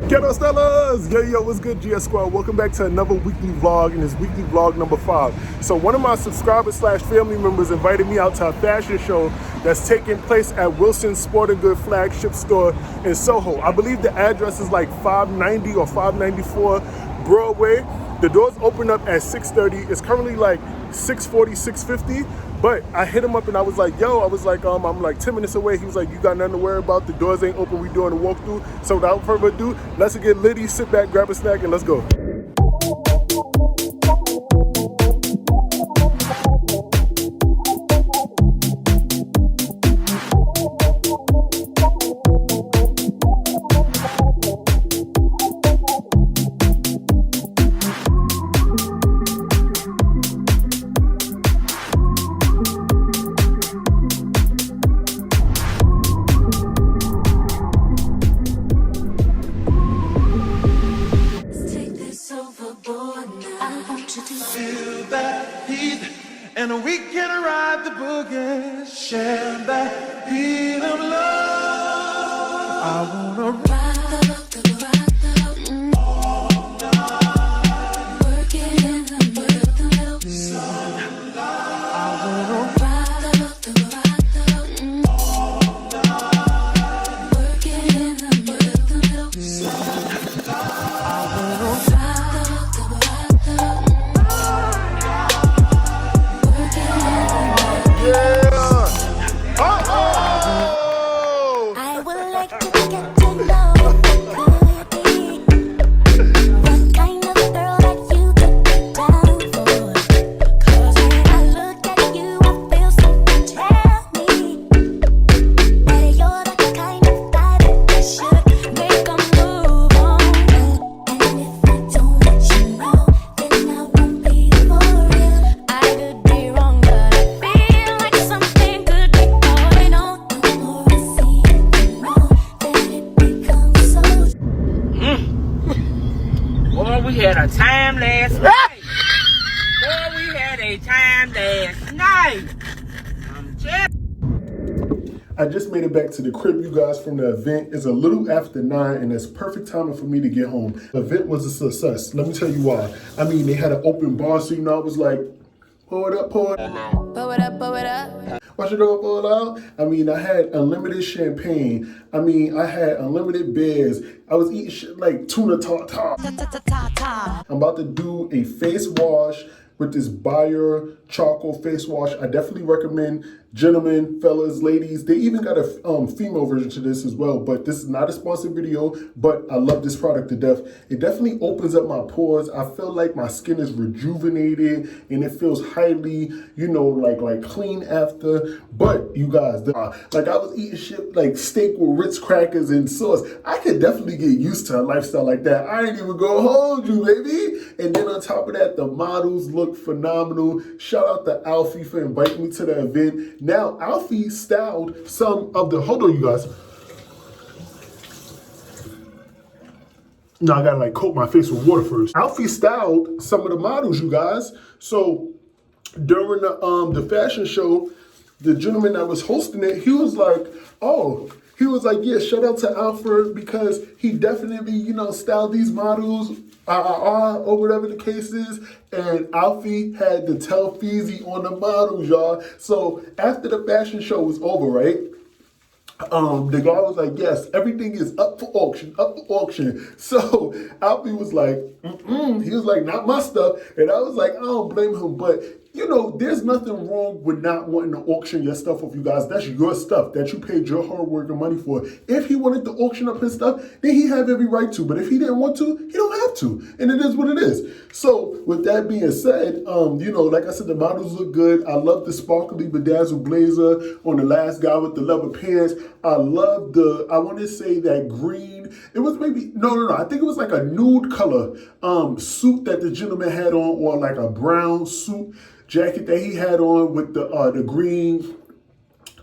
Ghetto Stellas! Yo, what's good, GS Squad? Welcome back to another weekly vlog, and it's weekly vlog number 5. So one of my subscribers slash family members invited me out to a fashion show that's taking place at Wilson's Sporting Good flagship store in Soho. I believe the address is like 590 or 594 Broadway. The doors open up at 6:30. It's currently like 6:40, 6:50. But I hit him up and I was like, I'm like 10 minutes away. He was like, you got nothing to worry about. The doors ain't open. We doing a walkthrough. So without further ado, let's get litty, sit back, grab a snack, and let's go. And we can ride the boogie, share that beat of love. I wanna ride all night, working in the middle. I wanna ride all night, working in the middle. I wanna we had a time last night. Boy, we had a time last night. I just made it back to the crib, you guys, from the event. It's a little after 9, and it's perfect timing for me to get home. The event was a success. Let me tell you why. I mean, they had an open bar, so you know, I was like, pour it up, pour it out. Pour it up, pour it up. Wash it up, pour it out. I mean, I had unlimited champagne. I mean, I had unlimited beers. I was eating shit like tuna tartare. I'm about to do a face wash with this Bayer charcoal face wash. I definitely recommend, gentlemen, fellas, ladies. They even got a female version to this as well, but this is not a sponsored video, but I love this product to death. It definitely opens up my pores. I feel like my skin is rejuvenated and it feels highly, you know, like clean after. But you guys, like I was eating shit like steak with Ritz crackers and sauce. I could definitely get used to a lifestyle like that. I ain't even gonna hold you, baby. And then on top of that, the models look phenomenal. Shout out to Alfie for inviting me to the event. Now, Alfie styled some of the, hold on, you guys. Now I gotta like coat my face with water first. Alfie styled some of the models, you guys. So during the fashion show, the gentleman that was hosting it, he was like, yeah, shout out to Alfred because he definitely, you know, styled these models, or whatever the case is. And Alfie had to tell Feezy on the models, y'all. So after the fashion show was over, right? The guy was like, yes, everything is up for auction, up for auction. So Alfie was like, he was like, not my stuff. And I was like, I don't blame him, but you know, there's nothing wrong with not wanting to auction your stuff off, you guys. That's your stuff that you paid your hard work and money for. If he wanted to auction up his stuff, then he had every right to. But if he didn't want to, he don't have to. And it is what it is. So with that being said, you know, like I said, the models look good. I love the sparkly bedazzled blazer on the last guy with the leather pants. I love the, I want to say that green. It was maybe, no. I think it was like a nude color suit that the gentleman had on, or like a brown suit jacket that he had on with the green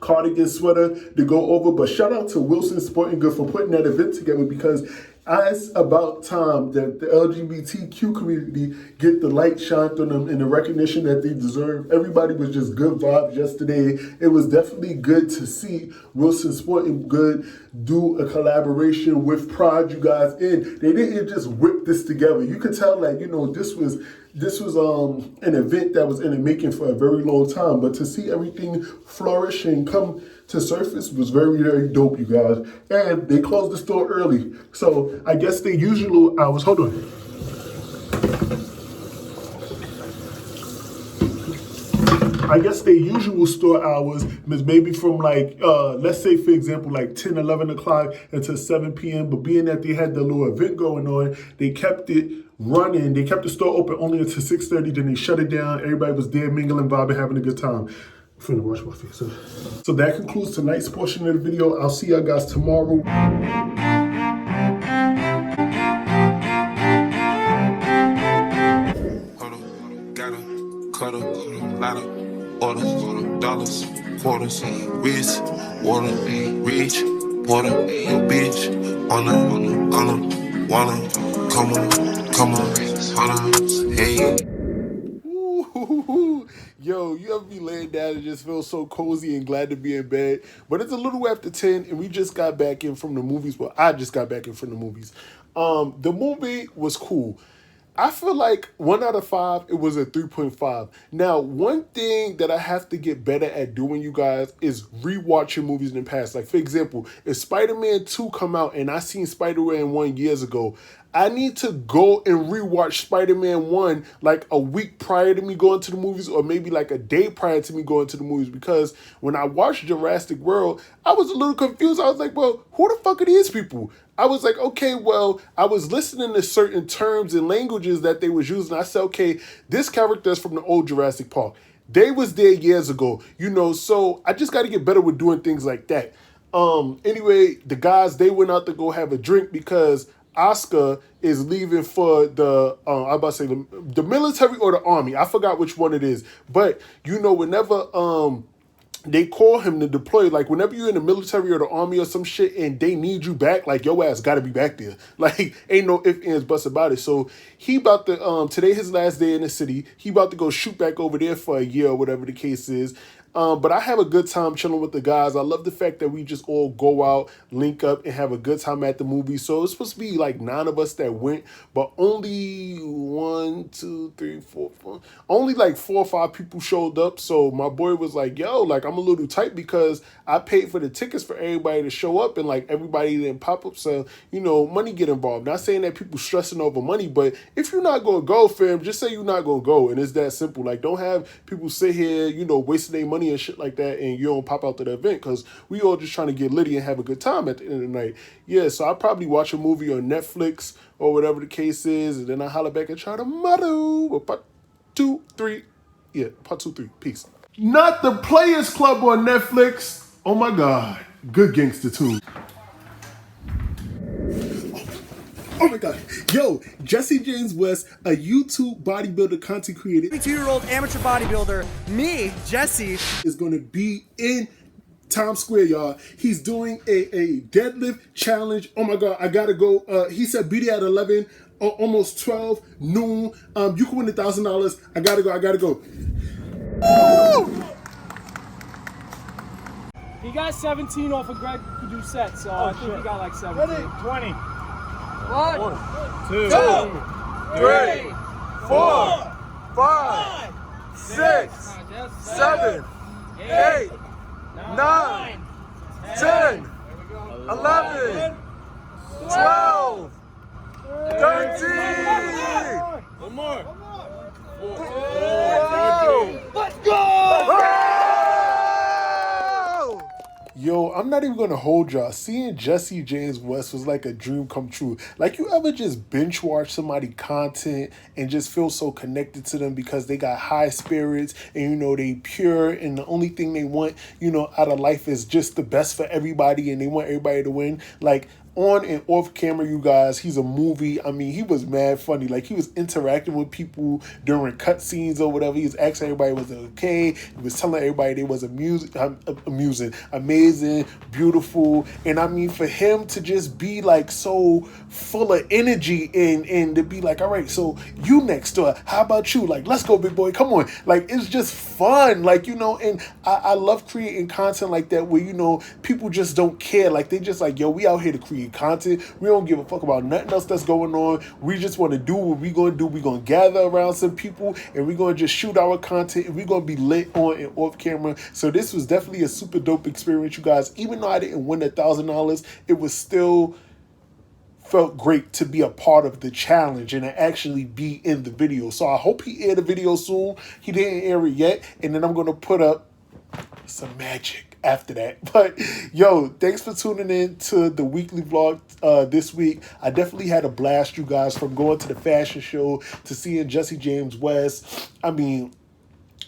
cardigan sweater to go over. But shout out to Wilson Sporting Good for putting that event together, because It's about time that the LGBTQ community get the light shined on them and the recognition that they deserve. Everybody was just good vibes yesterday. It was definitely good to see Wilson Sporting Good do a collaboration with Pride, you guys. And they didn't just whip this together. You could tell, like, this was an event that was in the making for a very long time. But to see everything flourish and come to surface was very, very dope, you guys. And they closed the store early. So I guess the usual hours, hold on. I guess their usual store hours is maybe from like, let's say for example, like 10, 11 o'clock until 7 p.m. But being that they had the little event going on, they kept it running. They kept the store open only until 6:30, then they shut it down. Everybody was there mingling, vibing, having a good time. I'm finna wash my face. So that concludes tonight's portion of the video. I'll see y'all guys tomorrow. Cuddle, ladder, orders, dollars, quarters, wrist, water, reach, water, bitch, on wanna, come on, hey. Ooh, yo, you ever be laying down and just feel so cozy and glad to be in bed? But it's a little after 10 and we just got back in from the movies. Well, I just got back in from the movies. The movie was cool. I feel like 1 out of 5, it was a 3.5. Now, one thing that I have to get better at doing, you guys, is rewatching movies in the past. Like, for example, if Spider-Man 2 come out and I seen Spider-Man 1 years ago, I need to go and rewatch Spider-Man 1 like a week prior to me going to the movies, or maybe like a day prior to me going to the movies, because when I watched Jurassic World, I was a little confused. I was like, well, who the fuck are these people? I was like, okay, well, I was listening to certain terms and languages that they was using. I said, okay, this character is from the old Jurassic Park. They was there years ago, so I just got to get better with doing things like that. Anyway, the guys, they went out to go have a drink because Oscar is leaving for the, I about to say the military or the army. I forgot which one it is. But, whenever they call him to deploy, like whenever you're in the military or the army or some shit and they need you back, like your ass gotta be back there. Like ain't no ifs, ands, buts about it. So he about to, today his last day in the city. He about to go shoot back over there for a year or whatever the case is. But I have a good time chilling with the guys. I love the fact that we just all go out, link up, and have a good time at the movie. So it's supposed to be like 9 of us that went, but only 1, 2, 3, 4, 5. Only like 4 or 5 people showed up. So my boy was like, yo, like I'm a little tight because I paid for the tickets for everybody to show up and like everybody didn't pop up. So, money get involved. Not saying that people stressing over money, but if you're not going to go, fam, just say you're not going to go. And it's that simple. Like don't have people sit here, wasting their money and shit like that, and you don't pop out to the event, because we all just trying to get litty and have a good time at the end of the night. Yeah, so I'll probably watch a movie on Netflix or whatever the case is, and then I holler back and try to muddle. Part 2, 3. Yeah, part 2, 3. Peace. Not the Players Club on Netflix. Oh my God. Good gangster too. Oh my God. Yo, Jesse James West, a YouTube bodybuilder content creator. 22-year-old amateur bodybuilder, me, Jesse, is going to be in Times Square, y'all. He's doing a deadlift challenge. Oh my God, I gotta go. He said be there at 11, almost 12, noon. You can win $1,000. I gotta go. Woo! He got 17 off of Greg Doucette, so I think he got like 17. 20. 1, 2, 3, 4, 5, 6, 7, 8, 9, 10, 11, 12, 13. One more. Let's go! Yo, I'm not even gonna hold y'all. Seeing Jesse James West was like a dream come true. Like, you ever just binge watch somebody content and just feel so connected to them because they got high spirits and they pure, and the only thing they want, out of life is just the best for everybody, and they want everybody to win. Like, on and off camera, you guys, he's a movie. I mean, he was mad funny. Like, he was interacting with people during cutscenes or whatever. He was asking everybody was it okay. He was telling everybody they was amusing, amazing, beautiful. And I mean, for him to just be like so full of energy and to be like, all right, so you next door, how about you? Like, let's go, big boy, come on. Like, it's just fun. Like, you know, and I love creating content like that where, you know, people just don't care. Like, they just like, yo, we out here to create content. We don't give a fuck about nothing else that's going on. We just want to do what we gonna do. We gonna gather around some people and we gonna just shoot our content and we gonna be lit on and off camera. So this was definitely a super dope experience, you guys. Even though I didn't win $1,000, it was still felt great to be a part of the challenge and to actually be in the video. So I hope he aired the video soon. He didn't air it yet, and then I'm gonna put up some magic after that. But yo, thanks for tuning in to the weekly vlog this week. I definitely had a blast, you guys, from going to the fashion show to seeing Jesse James West. I mean,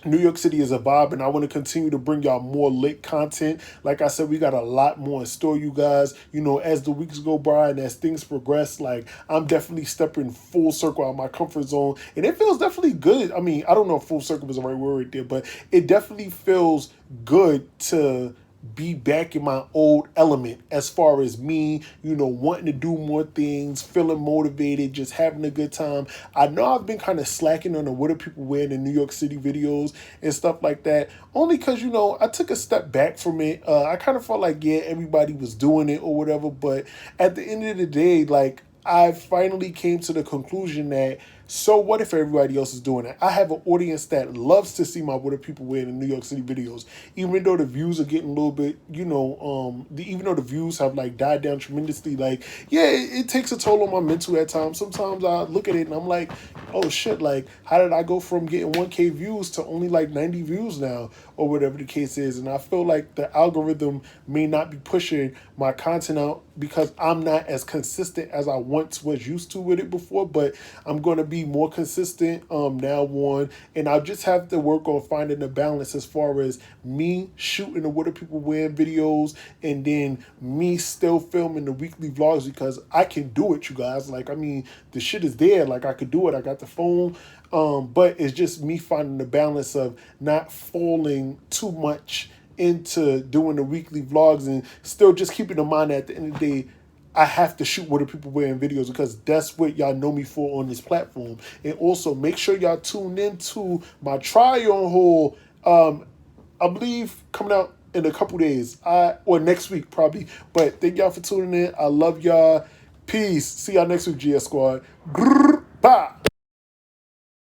New York City is a vibe, and I want to continue to bring y'all more lit content. Like I said, we got a lot more in store, you guys. You know, as the weeks go by and as things progress, like, I'm definitely stepping full circle out of my comfort zone, and it feels definitely good. I mean, I don't know if full circle was the right word right there, but it definitely feels good to be back in my old element as far as me, you know, wanting to do more things, feeling motivated, just having a good time. I know I've been kind of slacking on the what are people wearing in New York City videos and stuff like that, only because, you know, I took a step back from it. I kind of felt like, yeah, everybody was doing it or whatever, but at the end of the day, like, I finally came to the conclusion that, so what if everybody else is doing it? I have an audience that loves to see my what are people wearing in New York City videos, even though the views are getting a little bit, you know, even though the views have like died down tremendously. Like, yeah, it takes a toll on my mental at times. Sometimes I look at it and I'm like, oh shit, like, how did I go from getting 1K views to only like 90 views now, or whatever the case is? And I feel like the algorithm may not be pushing my content out because I'm not as consistent as I once was used to with it before, but I'm going to be more consistent now on, and I just have to work on finding the balance as far as me shooting the what are people wearing videos and then me still filming the weekly vlogs, because I can do it, you guys. Like, I mean, the shit is there. Like, I could do it. I got the phone. But it's just me finding the balance of not falling too much into doing the weekly vlogs and still just keeping in mind that at the end of the day, I have to shoot what are people wearing videos, because that's what y'all know me for on this platform. And also make sure y'all tune into my try on haul. I believe coming out in a couple days, or next week probably. But thank y'all for tuning in. I love y'all. Peace. See y'all next week, GS Squad. Grrr, bye.